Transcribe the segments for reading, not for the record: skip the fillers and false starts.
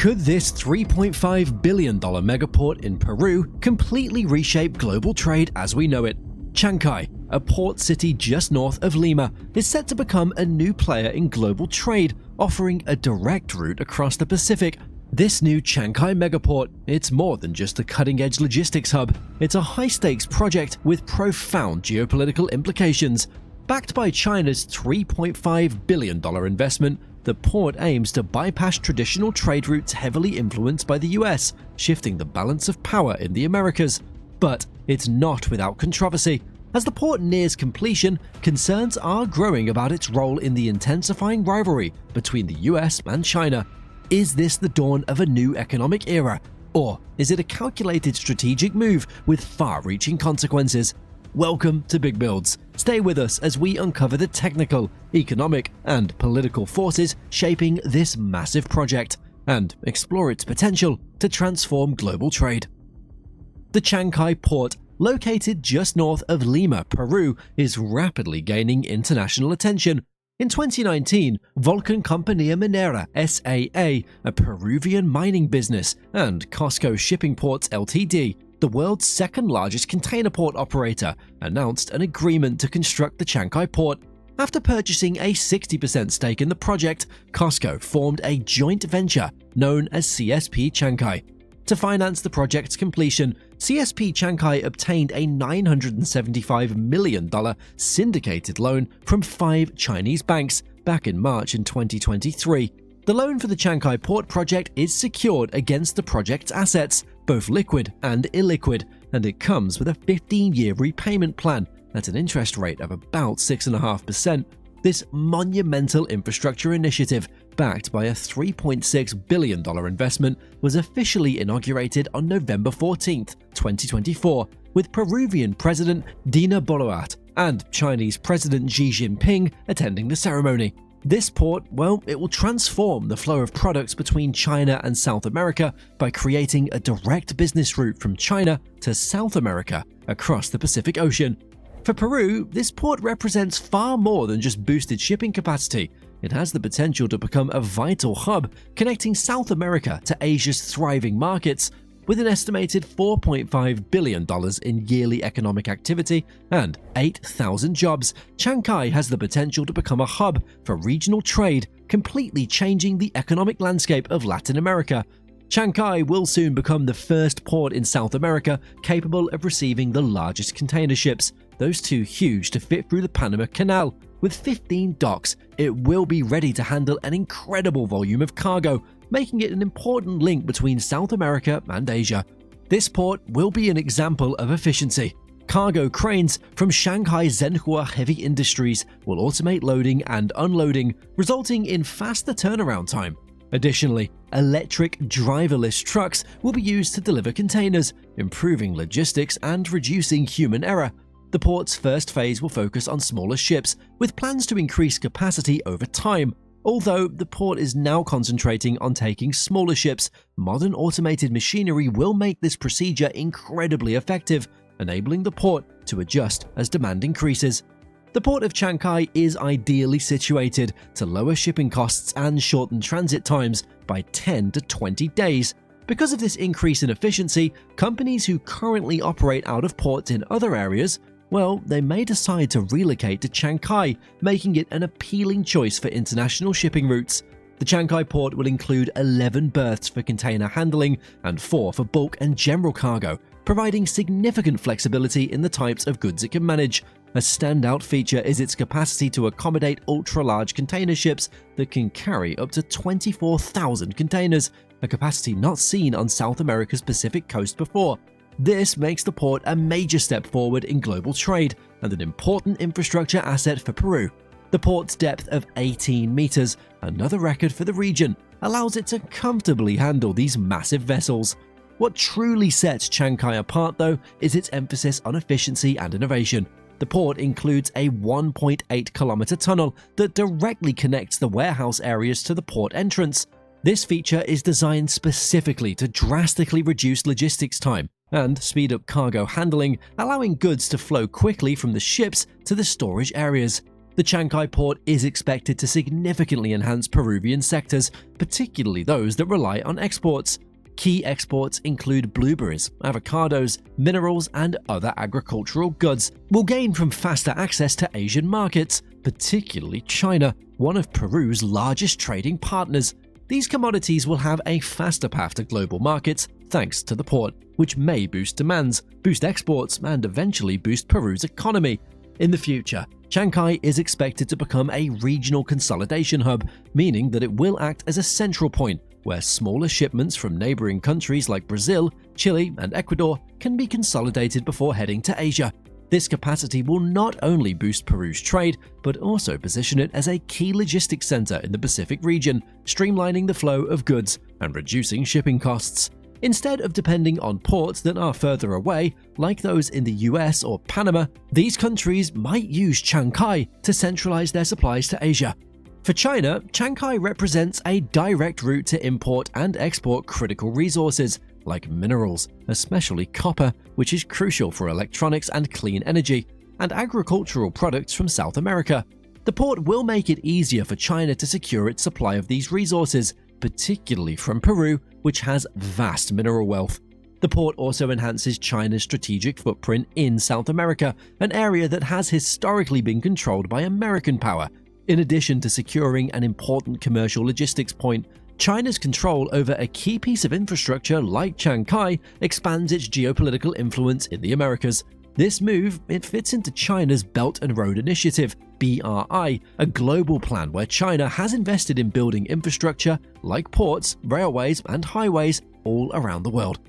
Could this $3.5 billion megaport in Peru completely reshape global trade as we know it? Chancay, a port city just north of Lima, is set to become a new player in global trade, offering a direct route across the Pacific. This new Chancay megaport, it's more than just a cutting-edge logistics hub. It's a high-stakes project with profound geopolitical implications. Backed by China's $3.5 billion investment, the port aims to bypass traditional trade routes heavily influenced by the US, shifting the balance of power in the Americas. But it's not without controversy. As the port nears completion, concerns are growing about its role in the intensifying rivalry between the US and China. Is this the dawn of a new economic era? Or is it a calculated strategic move with far-reaching consequences? Welcome to Big Builds. Stay with us as we uncover the technical, economic, and political forces shaping this massive project and explore its potential to transform global trade. The Chancay port, located just north of Lima, Peru, is rapidly gaining international attention. In 2019, Volcan Compañía Minera S.A.A., a Peruvian mining business, and COSCO Shipping Ports Ltd., the world's second-largest container port operator, announced an agreement to construct the Chancay port. After purchasing a 60% stake in the project, COSCO formed a joint venture known as CSP Chancay. To finance the project's completion, CSP Chancay obtained a $975 million syndicated loan from 5 Chinese banks back in March in 2023. The loan for the Chancay port project is secured against the project's assets, both liquid and illiquid, and it comes with a 15-year repayment plan at an interest rate of about 6.5%. This monumental infrastructure initiative, backed by a $3.6 billion investment, was officially inaugurated on November 14, 2024, with Peruvian President Dina Boluarte and Chinese President Xi Jinping attending the ceremony. This port, well, it will transform the flow of products between China and South America by creating a direct business route from China to South America across the Pacific Ocean. For Peru, this port represents far more than just boosted shipping capacity. It has the potential to become a vital hub connecting South America to Asia's thriving markets. With an estimated $4.5 billion in yearly economic activity and 8,000 jobs, Chancay has the potential to become a hub for regional trade, completely changing the economic landscape of Latin America. Chancay will soon become the first port in South America capable of receiving the largest container ships, those too huge to fit through the Panama Canal. With 15 docks, it will be ready to handle an incredible volume of cargo, making it an important link between South America and Asia. This port will be an example of efficiency. Cargo cranes from Shanghai Zhenhua Heavy Industries will automate loading and unloading, resulting in faster turnaround time. Additionally, electric driverless trucks will be used to deliver containers, improving logistics and reducing human error. The port's first phase will focus on smaller ships, with plans to increase capacity over time. Although the port is now concentrating on taking smaller ships, modern automated machinery will make this procedure incredibly effective, enabling the port to adjust as demand increases. The port of Chancay is ideally situated to lower shipping costs and shorten transit times by 10 to 20 days. Because of this increase in efficiency, companies who currently operate out of ports in other areas, well, they may decide to relocate to Chancay, making it an appealing choice for international shipping routes. The Chancay port will include 11 berths for container handling and 4 for bulk and general cargo, providing significant flexibility in the types of goods it can manage. A standout feature is its capacity to accommodate ultra-large container ships that can carry up to 24,000 containers, a capacity not seen on South America's Pacific coast before. This makes the port a major step forward in global trade and an important infrastructure asset for Peru. The port's depth of 18 meters, another record for the region, allows it to comfortably handle these massive vessels. What truly sets Chancay apart, though, is its emphasis on efficiency and innovation. The port includes a 1.8-kilometer tunnel that directly connects the warehouse areas to the port entrance. This feature is designed specifically to drastically reduce logistics time and speed up cargo handling, allowing goods to flow quickly from the ships to the storage areas. The Chancay port is expected to significantly enhance Peruvian sectors, particularly those that rely on exports. Key exports include blueberries, avocados, minerals, and other agricultural goods will gain from faster access to Asian markets, particularly China, one of Peru's largest trading partners. These commodities will have a faster path to global markets thanks to the port, which may boost demands, boost exports, and eventually boost Peru's economy. In the future, Chancay is expected to become a regional consolidation hub, meaning that it will act as a central point where smaller shipments from neighboring countries like Brazil, Chile, and Ecuador can be consolidated before heading to Asia. This capacity will not only boost Peru's trade, but also position it as a key logistics center in the Pacific region, streamlining the flow of goods and reducing shipping costs. Instead of depending on ports that are further away, like those in the US or Panama, these countries might use Chancay to centralize their supplies to Asia. For China, Chancay represents a direct route to import and export critical resources, like minerals, especially copper, which is crucial for electronics and clean energy, and agricultural products from South America. The port will make it easier for China to secure its supply of these resources, particularly from Peru, which has vast mineral wealth. The port also enhances China's strategic footprint in South America, an area that has historically been controlled by American power. In addition to securing an important commercial logistics point, China's control over a key piece of infrastructure like Chancay expands its geopolitical influence in the Americas. This move, it fits into China's Belt and Road Initiative, BRI, a global plan where China has invested in building infrastructure like ports, railways, and highways all around the world.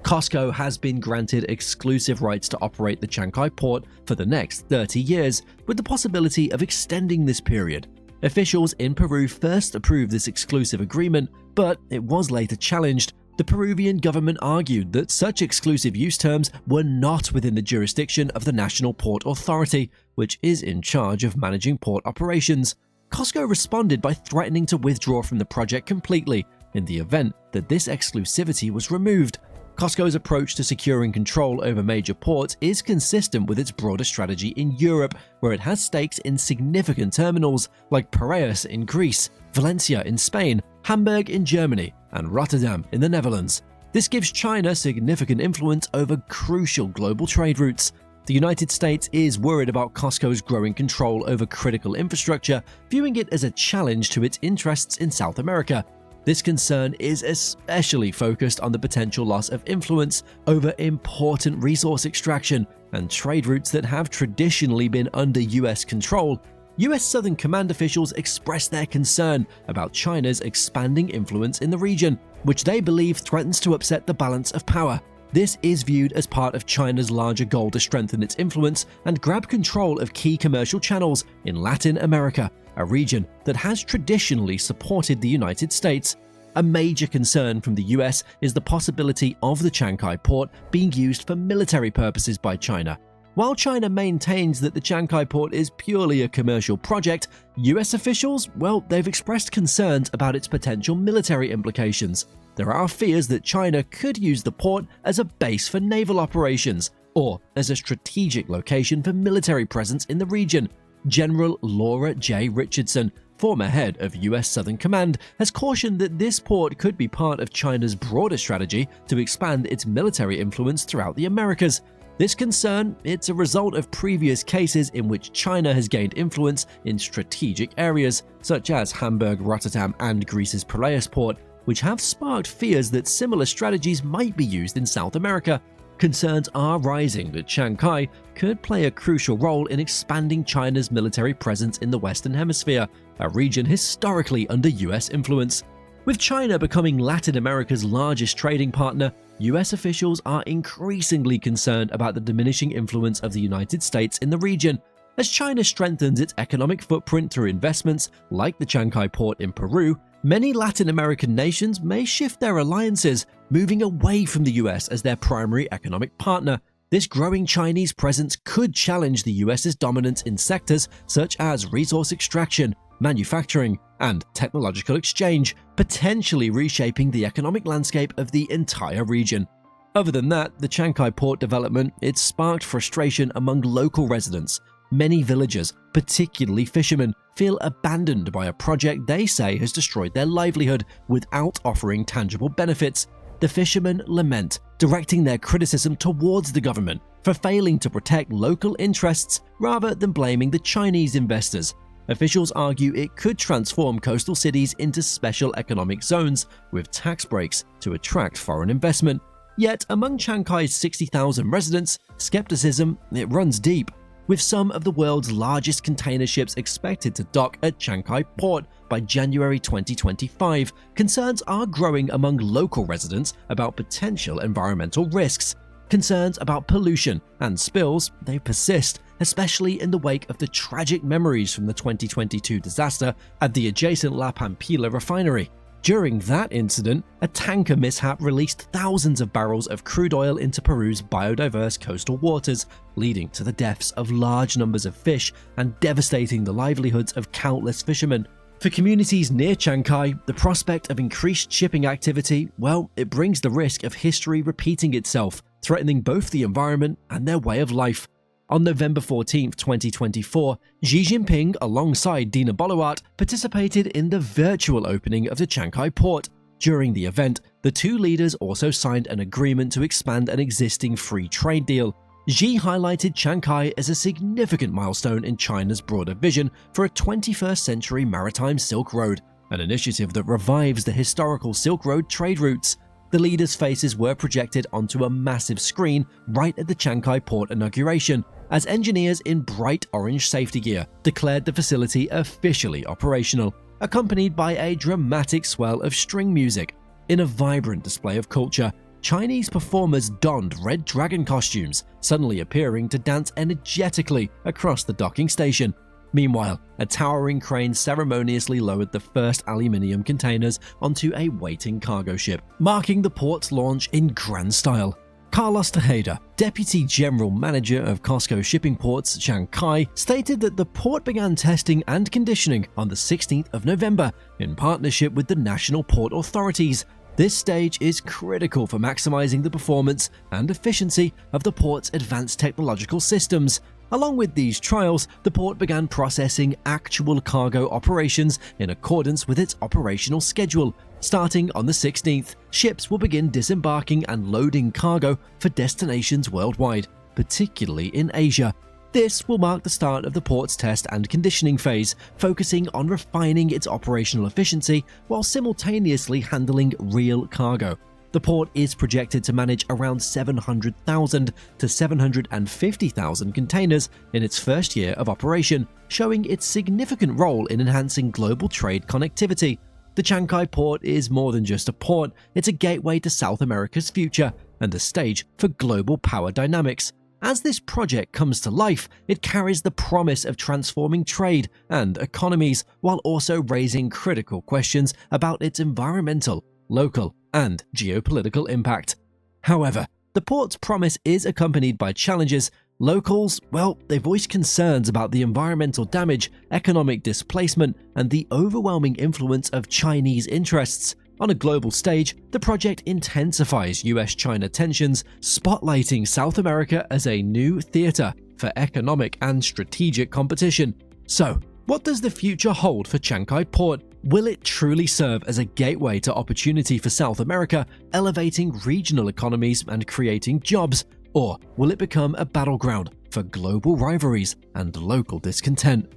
COSCO has been granted exclusive rights to operate the Chancay port for the next 30 years, with the possibility of extending this period. Officials in Peru first approved this exclusive agreement, but it was later challenged. The Peruvian government argued that such exclusive use terms were not within the jurisdiction of the National Port Authority, which is in charge of managing port operations. COSCO responded by threatening to withdraw from the project completely in the event that this exclusivity was removed. COSCO's approach to securing control over major ports is consistent with its broader strategy in Europe, where it has stakes in significant terminals like Piraeus in Greece, Valencia in Spain, Hamburg in Germany, and Rotterdam in the Netherlands. This gives China significant influence over crucial global trade routes. The United States is worried about COSCO's growing control over critical infrastructure, viewing it as a challenge to its interests in South America. This concern is especially focused on the potential loss of influence over important resource extraction and trade routes that have traditionally been under US control. US Southern Command officials expressed their concern about China's expanding influence in the region, which they believe threatens to upset the balance of power. This is viewed as part of China's larger goal to strengthen its influence and grab control of key commercial channels in Latin America, a region that has traditionally supported the United States. A major concern from the US is the possibility of the Chancay port being used for military purposes by China. While China maintains that the Chancay port is purely a commercial project, US officials, they've expressed concerns about its potential military implications. There are fears that China could use the port as a base for naval operations or as a strategic location for military presence in the region. General Laura J. Richardson, former head of US Southern Command, has cautioned that this port could be part of China's broader strategy to expand its military influence throughout the Americas. This concern, it's a result of previous cases in which China has gained influence in strategic areas, such as Hamburg, Rotterdam, and Greece's Piraeus port, which have sparked fears that similar strategies might be used in South America. Concerns are rising that Chancay could play a crucial role in expanding China's military presence in the Western Hemisphere, a region historically under US influence. With China becoming Latin America's largest trading partner, US officials are increasingly concerned about the diminishing influence of the United States in the region. As China strengthens its economic footprint through investments like the Chancay port in Peru, many Latin American nations may shift their alliances, moving away from the US as their primary economic partner. This growing Chinese presence could challenge the US's dominance in sectors such as resource extraction, manufacturing, and technological exchange, potentially reshaping the economic landscape of the entire region. Other than that, the Chancay port development, it sparked frustration among local residents. Many villagers, particularly fishermen, feel abandoned by a project they say has destroyed their livelihood without offering tangible benefits. The fishermen lament, directing their criticism towards the government for failing to protect local interests rather than blaming the Chinese investors. Officials argue it could transform coastal cities into special economic zones with tax breaks to attract foreign investment. Yet, among Chankai's 60,000 residents, skepticism runs deep. With some of the world's largest container ships expected to dock at Chankay Port by January 2025, concerns are growing among local residents about potential environmental risks. Concerns about pollution and spills, they persist, especially in the wake of the tragic memories from the 2022 disaster at the adjacent La Pampilla refinery. During that incident, a tanker mishap released thousands of barrels of crude oil into Peru's biodiverse coastal waters, leading to the deaths of large numbers of fish and devastating the livelihoods of countless fishermen. For communities near Chankay, the prospect of increased shipping activity, well, it brings the risk of history repeating itself, threatening both the environment and their way of life. On November 14, 2024, Xi Jinping, alongside Dina Boluart, participated in the virtual opening of the Chankay port. During the event, the two leaders also signed an agreement to expand an existing free trade deal. Xi highlighted Chankay as a significant milestone in China's broader vision for a 21st century maritime Silk Road, an initiative that revives the historical Silk Road trade routes. The leaders' faces were projected onto a massive screen right at the Chankay port inauguration, as engineers in bright orange safety gear declared the facility officially operational, accompanied by a dramatic swell of string music. In a vibrant display of culture, Chinese performers donned red dragon costumes, suddenly appearing to dance energetically across the docking station. Meanwhile, a towering crane ceremoniously lowered the first aluminium containers onto a waiting cargo ship, marking the port's launch in grand style. Carlos Tejeda, Deputy General Manager of COSCO Shipping Ports Chankay, stated that the port began testing and conditioning on the 16th of November in partnership with the national port authorities. This stage is critical for maximizing the performance and efficiency of the port's advanced technological systems. Along with these trials, the port began processing actual cargo operations in accordance with its operational schedule. Starting on the 16th, ships will begin disembarking and loading cargo for destinations worldwide, particularly in Asia. This will mark the start of the port's test and conditioning phase, focusing on refining its operational efficiency while simultaneously handling real cargo. The port is projected to manage around 700,000 to 750,000 containers in its first year of operation, showing its significant role in enhancing global trade connectivity. The Chankay port is more than just a port, it's a gateway to South America's future and a stage for global power dynamics. As this project comes to life, it carries the promise of transforming trade and economies while also raising critical questions about its environmental, local, and geopolitical impact. However, the port's promise is accompanied by challenges. Locals, well, they voice concerns about the environmental damage, economic displacement, and the overwhelming influence of Chinese interests. On a global stage, the project intensifies US-China tensions, spotlighting South America as a new theater for economic and strategic competition. So, what does the future hold for Chankay Port? Will it truly serve as a gateway to opportunity for South America, elevating regional economies and creating jobs? Or will it become a battleground for global rivalries and local discontent?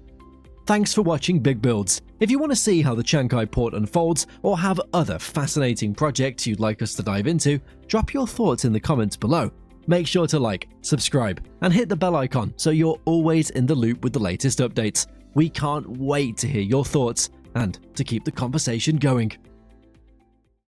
Thanks for watching Big Builds. If you want to see how the Chankay port unfolds or have other fascinating projects you'd like us to dive into, drop your thoughts in the comments below. Make sure to like, subscribe, and hit the bell icon so you're always in the loop with the latest updates. We can't wait to hear your thoughts and to keep the conversation going.